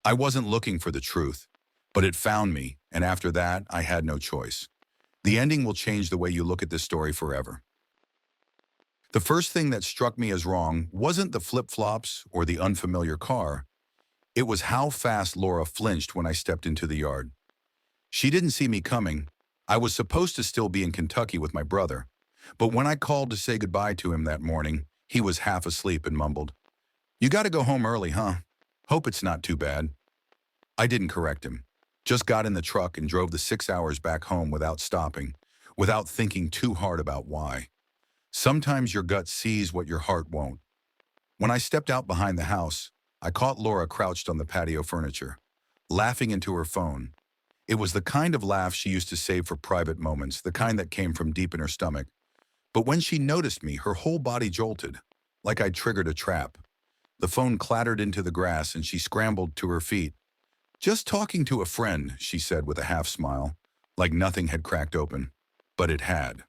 I wasn't looking for the truth, but it found me, and after that, I had no choice. The ending will change the way you look at this story forever. The first thing that struck me as wrong wasn't the flip-flops or the unfamiliar car. It was how fast Laura flinched when I stepped into the yard. She didn't see me coming. I was supposed to still be in Kentucky with my brother, but when I called to say goodbye to him that morning, he was half asleep and mumbled, "You gotta go home early, huh? Hope it's not too bad." I didn't correct him. Just got in the truck and drove the 6 hours back home without stopping, without thinking too hard about why. Sometimes your gut sees what your heart won't. When I stepped out behind the house, I caught Laura crouched on the patio furniture, laughing into her phone. It was the kind of laugh she used to save for private moments, the kind that came from deep in her stomach. But when she noticed me, her whole body jolted, like I'd triggered a trap. The phone clattered into the grass and she scrambled to her feet. "Just talking to a friend," she said with a half smile, like nothing had cracked open. But it had.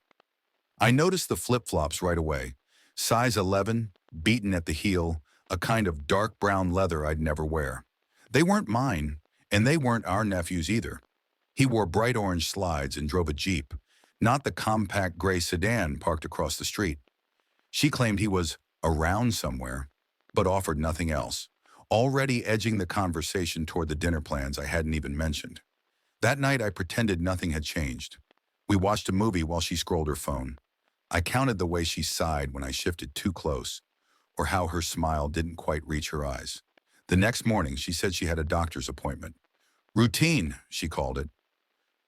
I noticed the flip-flops right away. Size 11, beaten at the heel, a kind of dark brown leather I'd never wear. They weren't mine, and they weren't our nephew's either. He wore bright orange slides and drove a Jeep, not the compact gray sedan parked across the street. She claimed he was around somewhere, but offered nothing else, already edging the conversation toward the dinner plans I hadn't even mentioned. That night I pretended nothing had changed. We watched a movie while she scrolled her phone. I counted the way she sighed when I shifted too close, or how her smile didn't quite reach her eyes. The next morning, she said she had a doctor's appointment. Routine, she called it.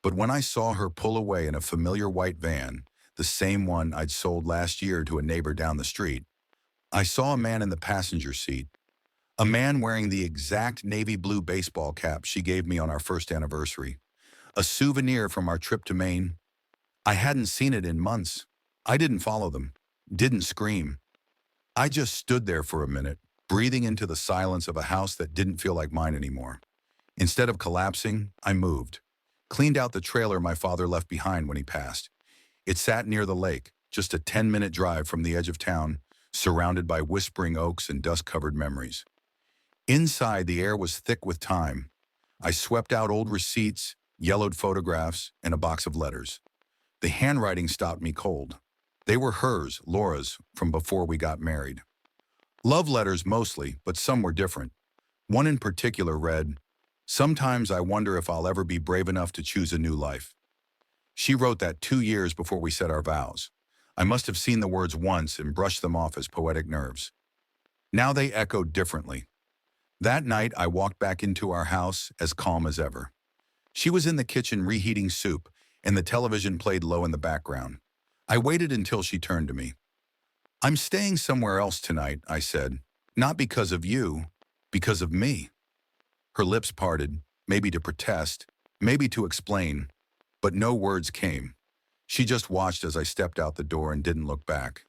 But when I saw her pull away in a familiar white van, the same one I'd sold last year to a neighbor down the street, I saw a man in the passenger seat, a man wearing the exact navy blue baseball cap she gave me on our first anniversary, a souvenir from our trip to Maine. I hadn't seen it in months. I didn't follow them, didn't scream. I just stood there for a minute, breathing into the silence of a house that didn't feel like mine anymore. Instead of collapsing, I moved, cleaned out the trailer my father left behind when he passed. It sat near the lake, just a 10-minute drive from the edge of town, surrounded by whispering oaks and dust-covered memories. Inside, the air was thick with time. I swept out old receipts, yellowed photographs, and a box of letters. The handwriting stopped me cold. They were hers, Laura's, from before we got married. Love letters mostly, but some were different. One in particular read, "Sometimes I wonder if I'll ever be brave enough to choose a new life." She wrote that 2 years before we said our vows. I must have seen the words once and brushed them off as poetic nerves. Now they echoed differently. That night, I walked back into our house as calm as ever. She was in the kitchen reheating soup, and the television played low in the background. I waited until she turned to me. "I'm staying somewhere else tonight," I said. "Not because of you, because of me." Her lips parted, maybe to protest, maybe to explain, but no words came. She just watched as I stepped out the door and didn't look back.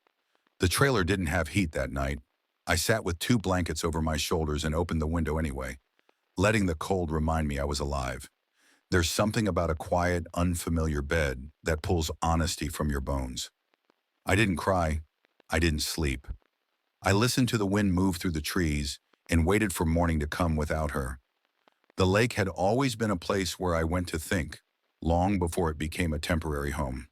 The trailer didn't have heat that night. I sat with 2 blankets over my shoulders and opened the window anyway, letting the cold remind me I was alive. There's something about a quiet, unfamiliar bed that pulls honesty from your bones. I didn't cry. I didn't sleep. I listened to the wind move through the trees and waited for morning to come without her. The lake had always been a place where I went to think, long before it became a temporary home.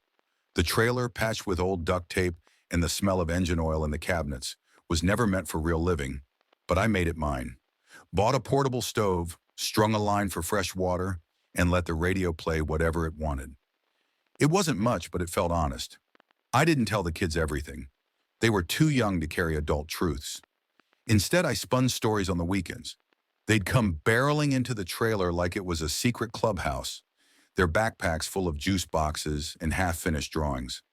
The trailer, patched with old duct tape and the smell of engine oil in the cabinets, was never meant for real living, but I made it mine. Bought a portable stove, strung a line for fresh water, and let the radio play whatever it wanted. It wasn't much, but it felt honest. I didn't tell the kids everything. They were too young to carry adult truths. Instead, I spun stories on the weekends. They'd come barreling into the trailer like it was a secret clubhouse, their backpacks full of juice boxes and half-finished drawings.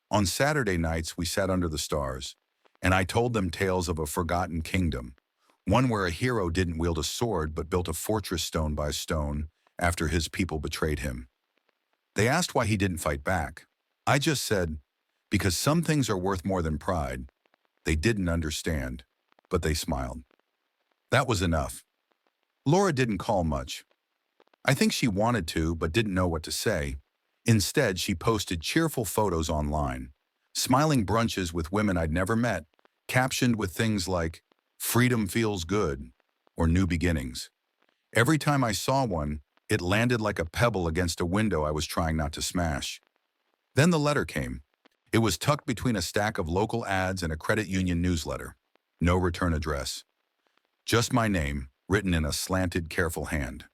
On Saturday nights, we sat under the stars, and I told them tales of a forgotten kingdom, one where a hero didn't wield a sword but built a fortress stone by stone after his people betrayed him. They asked why he didn't fight back. I just said, because some things are worth more than pride. They didn't understand, but they smiled. That was enough. Laura didn't call much. I think she wanted to, but didn't know what to say. Instead, she posted cheerful photos online, smiling brunches with women I'd never met, captioned with things like, "Freedom feels good," or "New beginnings." Every time I saw one, it landed like a pebble against a window I was trying not to smash. Then the letter came. It was tucked between a stack of local ads and a credit union newsletter. No return address. Just my name, written in a slanted, careful hand.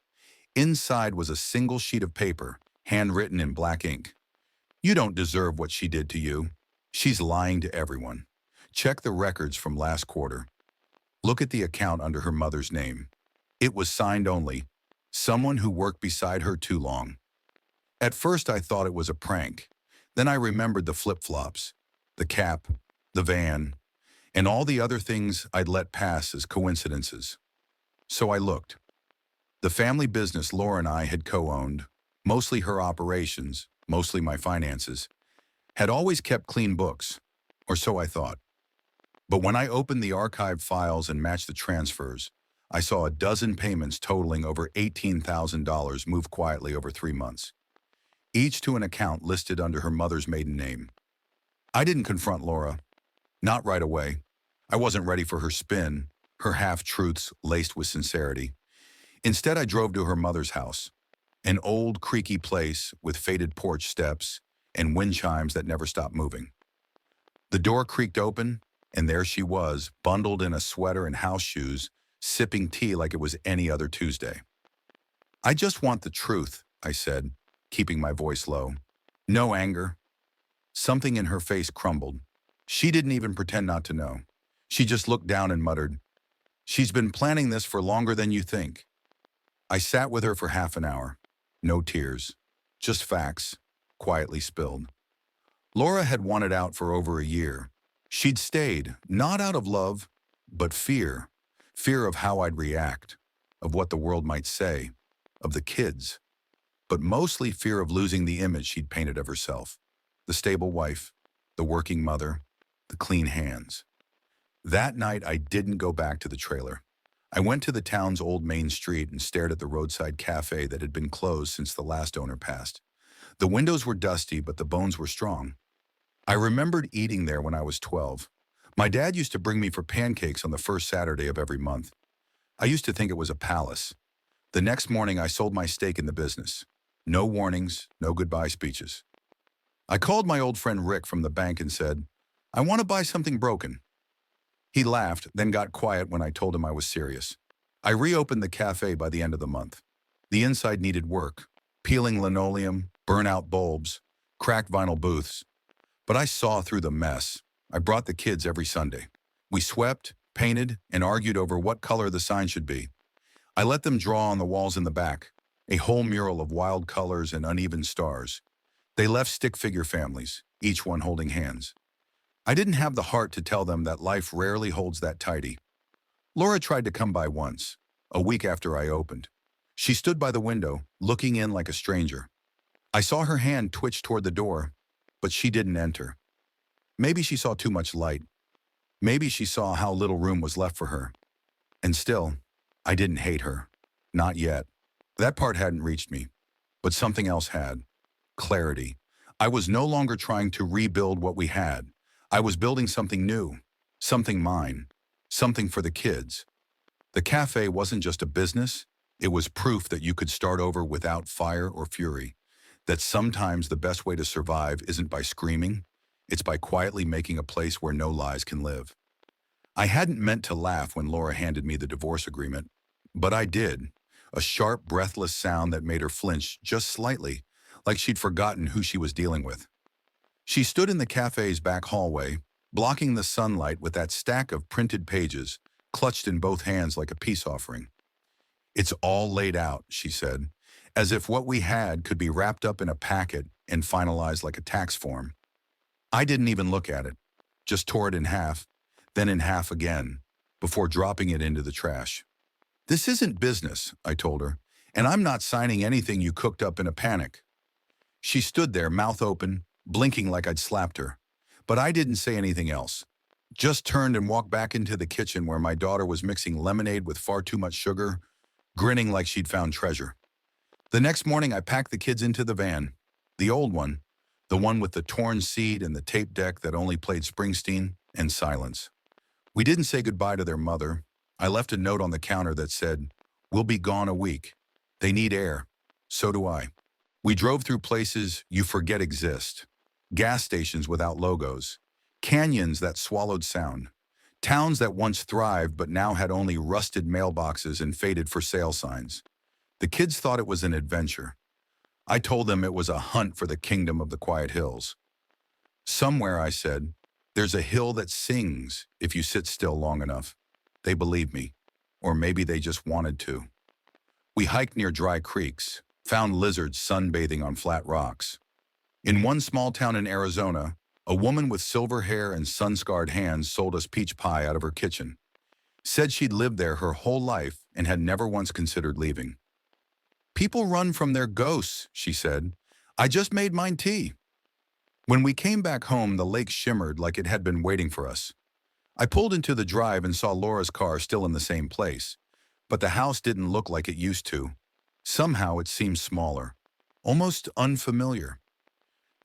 Inside was a single sheet of paper, handwritten in black ink. You don't deserve what she did to you. She's lying to everyone. Check the records from last quarter. Look at the account under her mother's name. It was signed only, someone who worked beside her too long. At first I thought it was a prank. Then I remembered the flip-flops, the cap, the van, and all the other things I'd let pass as coincidences. So I looked. The family business Laura and I had co-owned, mostly her operations, mostly my finances, had always kept clean books, or so I thought. But when I opened the archived files and matched the transfers, I saw a dozen payments totaling over $18,000 move quietly over 3 months, each to an account listed under her mother's maiden name. I didn't confront Laura, not right away. I wasn't ready for her spin, her half-truths laced with sincerity. Instead, I drove to her mother's house, an old, creaky place with faded porch steps and wind chimes that never stopped moving. The door creaked open, and there she was, bundled in a sweater and house shoes, sipping tea like it was any other Tuesday. "I just want the truth," I said, keeping my voice low. No anger. Something in her face crumbled. She didn't even pretend not to know. She just looked down and muttered, "She's been planning this for longer than you think." I sat with her for half an hour. No tears. Just facts, quietly spilled. Laura had wanted out for over a year. She'd stayed, not out of love, but fear. Fear of how I'd react, of what the world might say, of the kids. But mostly fear of losing the image she'd painted of herself. The stable wife, the working mother, the clean hands. That night, I didn't go back to the trailer. I went to the town's old main street and stared at the roadside cafe that had been closed since the last owner passed. The windows were dusty, but the bones were strong. I remembered eating there when I was 12. My dad used to bring me for pancakes on the first Saturday of every month. I used to think it was a palace. The next morning, I sold my stake in the business. No warnings, no goodbye speeches. I called my old friend Rick from the bank and said, "I want to buy something broken." He laughed, then got quiet when I told him I was serious. I reopened the cafe by the end of the month. The inside needed work, peeling linoleum, burnt-out bulbs, cracked vinyl booths. But I saw through the mess. I brought the kids every Sunday. We swept, painted, and argued over what color the sign should be. I let them draw on the walls in the back, a whole mural of wild colors and uneven stars. They left stick figure families, each one holding hands. I didn't have the heart to tell them that life rarely holds that tidy. Laura tried to come by once, a week after I opened. She stood by the window, looking in like a stranger. I saw her hand twitch toward the door, but she didn't enter. Maybe she saw too much light. Maybe she saw how little room was left for her. And still, I didn't hate her. Not yet. That part hadn't reached me. But something else had. Clarity. I was no longer trying to rebuild what we had. I was building something new, something mine, something for the kids. The cafe wasn't just a business, it was proof that you could start over without fire or fury, that sometimes the best way to survive isn't by screaming, it's by quietly making a place where no lies can live. I hadn't meant to laugh when Laura handed me the divorce agreement, but I did, a sharp, breathless sound that made her flinch just slightly, like she'd forgotten who she was dealing with. She stood in the cafe's back hallway, blocking the sunlight with that stack of printed pages, clutched in both hands like a peace offering. "It's all laid out," she said, as if what we had could be wrapped up in a packet and finalized like a tax form. I didn't even look at it, just tore it in half, then in half again, before dropping it into the trash. "This isn't business," I told her, "and I'm not signing anything you cooked up in a panic." She stood there, mouth open, blinking like I'd slapped her. But I didn't say anything else. Just turned and walked back into the kitchen where my daughter was mixing lemonade with far too much sugar, grinning like she'd found treasure. The next morning, I packed the kids into the van. The old one, the one with the torn seat and the tape deck that only played Springsteen, and silence. We didn't say goodbye to their mother. I left a note on the counter that said, We'll be gone a week. They need air. So do I. We drove through places you forget exist. Gas stations without logos. Canyons that swallowed sound. Towns that once thrived but now had only rusted mailboxes and faded for sale signs. The kids thought it was an adventure. I told them it was a hunt for the kingdom of the quiet hills. Somewhere, I said, there's a hill that sings if you sit still long enough. They believed me. Or maybe they just wanted to. We hiked near dry creeks, found lizards sunbathing on flat rocks. In one small town in Arizona, a woman with silver hair and sun-scarred hands sold us peach pie out of her kitchen. Said she'd lived there her whole life and had never once considered leaving. People run from their ghosts, she said. I just made mine tea. When we came back home, the lake shimmered like it had been waiting for us. I pulled into the drive and saw Laura's car still in the same place, but the house didn't look like it used to. Somehow it seemed smaller, almost unfamiliar.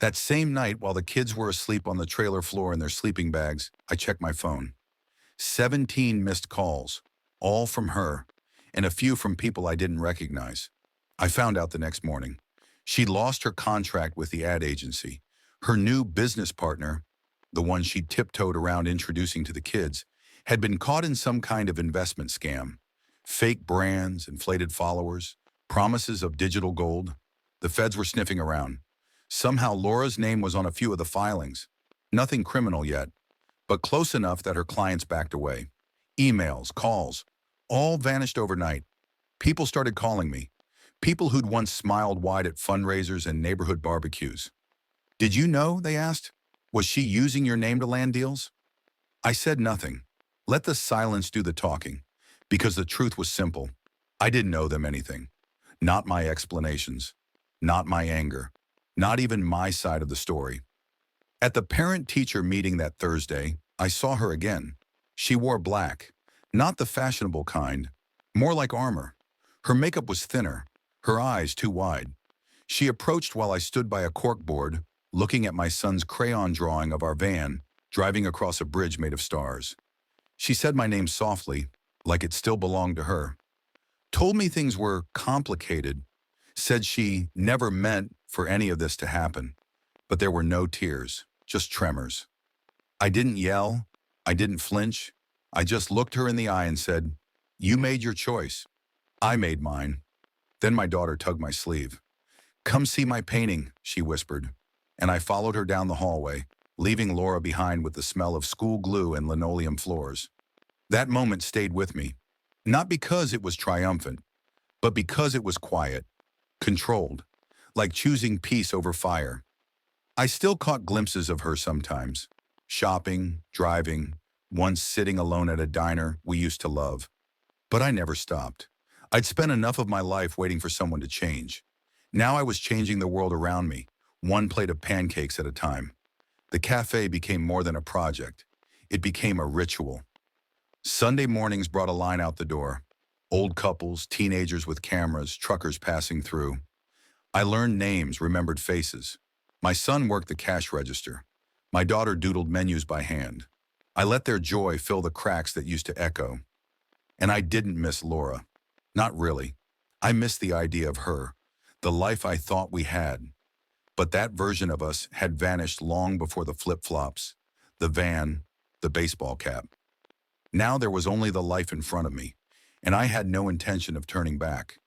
That same night, while the kids were asleep on the trailer floor in their sleeping bags, I checked my phone. 17 missed calls, all from her, and a few from people I didn't recognize. I found out the next morning. She'd lost her contract with the ad agency. Her new business partner, the one she tiptoed around introducing to the kids, had been caught in some kind of investment scam. Fake brands, inflated followers, promises of digital gold. The feds were sniffing around. Somehow Laura's name was on a few of the filings. Nothing criminal yet, but close enough that her clients backed away. Emails, calls, all vanished overnight. People started calling me. People who'd once smiled wide at fundraisers and neighborhood barbecues. Did you know, they asked? Was she using your name to land deals? I said nothing. Let the silence do the talking, because the truth was simple. I didn't owe them anything. Not my explanations. Not my anger. Not even my side of the story. At the parent-teacher meeting that Thursday, I saw her again. She wore black, not the fashionable kind, more like armor. Her makeup was thinner, her eyes too wide. She approached while I stood by a corkboard, looking at my son's crayon drawing of our van, driving across a bridge made of stars. She said my name softly, like it still belonged to her. Told me things were complicated. Said she never meant for any of this to happen. But there were no tears, just tremors. I didn't yell. I didn't flinch. I just looked her in the eye and said, "You made your choice. I made mine." Then my daughter tugged my sleeve. "Come see my painting," she whispered, and I followed her down the hallway, leaving Laura behind with the smell of school glue and linoleum floors. That moment stayed with me, not because it was triumphant, but because it was quiet, controlled, like choosing peace over fire. I still caught glimpses of her sometimes, shopping, driving, once sitting alone at a diner we used to love. But I never stopped. I'd spent enough of my life waiting for someone to change. Now I was changing the world around me, one plate of pancakes at a time. The cafe became more than a project. It became a ritual. Sunday mornings brought a line out the door. Old couples, teenagers with cameras, truckers passing through. I learned names, remembered faces. My son worked the cash register. My daughter doodled menus by hand. I let their joy fill the cracks that used to echo. And I didn't miss Laura. Not really. I missed the idea of her, the life I thought we had. But that version of us had vanished long before the flip-flops, the van, the baseball cap. Now there was only the life in front of me, and I had no intention of turning back.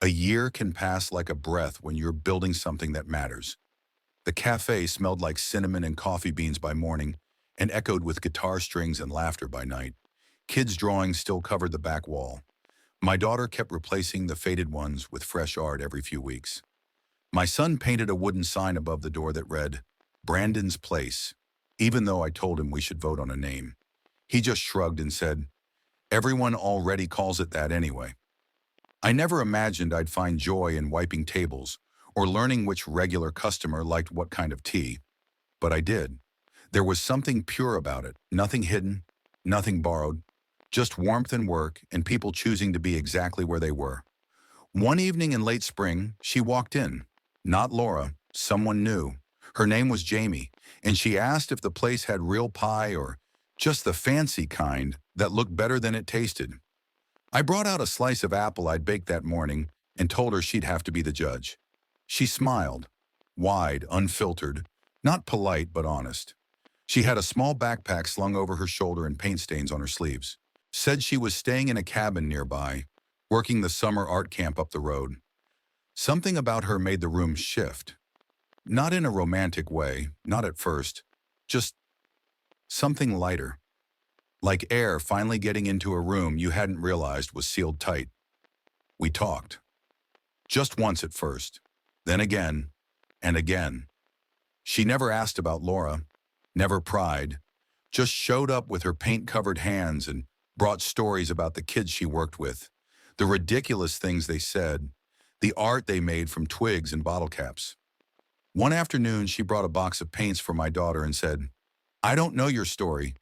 A year can pass like a breath when you're building something that matters. The cafe smelled like cinnamon and coffee beans by morning and echoed with guitar strings and laughter by night. Kids' drawings still covered the back wall. My daughter kept replacing the faded ones with fresh art every few weeks. My son painted a wooden sign above the door that read, "Brandon's Place," even though I told him we should vote on a name. He just shrugged and said, "Everyone already calls it that anyway." I never imagined I'd find joy in wiping tables or learning which regular customer liked what kind of tea. But I did. There was something pure about it, nothing hidden, nothing borrowed, just warmth and work and people choosing to be exactly where they were. One evening in late spring, she walked in. Not Laura, someone new. Her name was Jamie, and she asked if the place had real pie or just the fancy kind that looked better than it tasted. I brought out a slice of apple I'd baked that morning and told her she'd have to be the judge. She smiled, wide, unfiltered, not polite but honest. She had a small backpack slung over her shoulder and paint stains on her sleeves. Said she was staying in a cabin nearby, working the summer art camp up the road. Something about her made the room shift. Not in a romantic way, not at first, just something lighter. Like air finally getting into a room you hadn't realized was sealed tight. We talked. Just once at first, then again, and again. She never asked about Laura, never pried, just showed up with her paint-covered hands and brought stories about the kids she worked with, the ridiculous things they said, the art they made from twigs and bottle caps. One afternoon, she brought a box of paints for my daughter and said, "I don't know your story,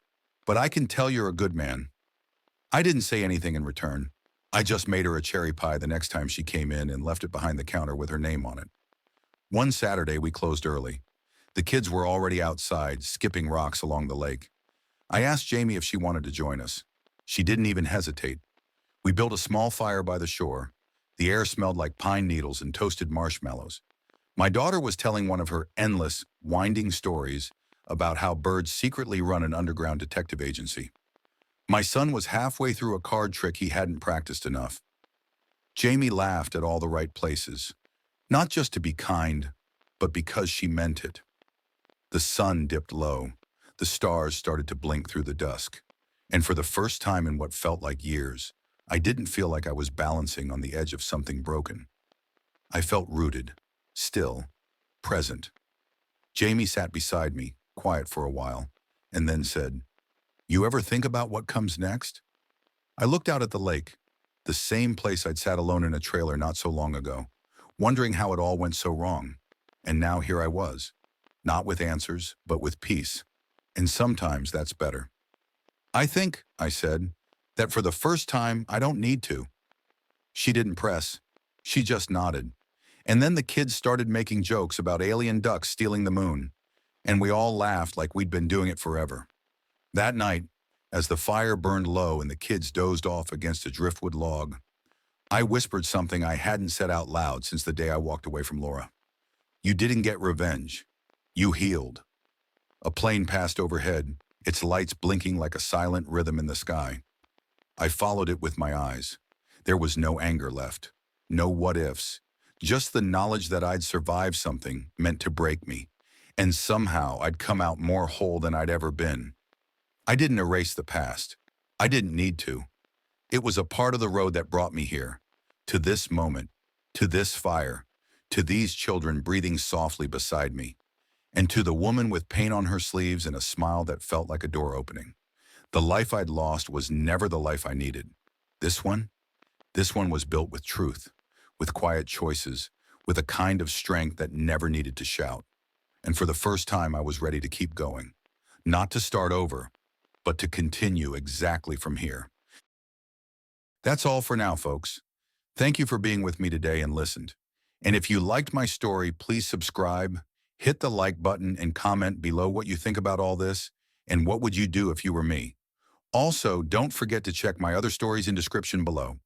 but I can tell you're a good man." I didn't say anything in return. I just made her a cherry pie the next time she came in and left it behind the counter with her name on it. One Saturday, we closed early. The kids were already outside, skipping rocks along the lake. I asked Jamie if she wanted to join us. She didn't even hesitate. We built a small fire by the shore. The air smelled like pine needles and toasted marshmallows. My daughter was telling one of her endless, winding stories about how birds secretly run an underground detective agency. My son was halfway through a card trick he hadn't practiced enough. Jamie laughed at all the right places, not just to be kind, but because she meant it. The sun dipped low. The stars started to blink through the dusk. And for the first time in what felt like years, I didn't feel like I was balancing on the edge of something broken. I felt rooted, still, present. Jamie sat beside me, quiet for a while, and then said, "You ever think about what comes next?" I looked out at the lake, the same place I'd sat alone in a trailer not so long ago, wondering how it all went so wrong. And now here I was, not with answers, but with peace. And sometimes that's better. "I think," I said, "that for the first time, I don't need to." She didn't press. She just nodded. And then the kids started making jokes about alien ducks stealing the moon, and we all laughed like we'd been doing it forever. That night, as the fire burned low and the kids dozed off against a driftwood log, I whispered something I hadn't said out loud since the day I walked away from Laura. "You didn't get revenge. You healed." A plane passed overhead, its lights blinking like a silent rhythm in the sky. I followed it with my eyes. There was no anger left, no what-ifs, just the knowledge that I'd survived something meant to break me, and somehow I'd come out more whole than I'd ever been. I didn't erase the past. I didn't need to. It was a part of the road that brought me here, to this moment, to this fire, to these children breathing softly beside me, and to the woman with paint on her sleeves and a smile that felt like a door opening. The life I'd lost was never the life I needed. This one? This one was built with truth, with quiet choices, with a kind of strength that never needed to shout. And for the first time, I was ready to keep going. Not to start over, but to continue exactly from here. That's all for now, folks. Thank you for being with me today and listened. And if you liked my story, please subscribe, hit the like button, and comment below what you think about all this, and what would you do if you were me. Also, don't forget to check my other stories in description below.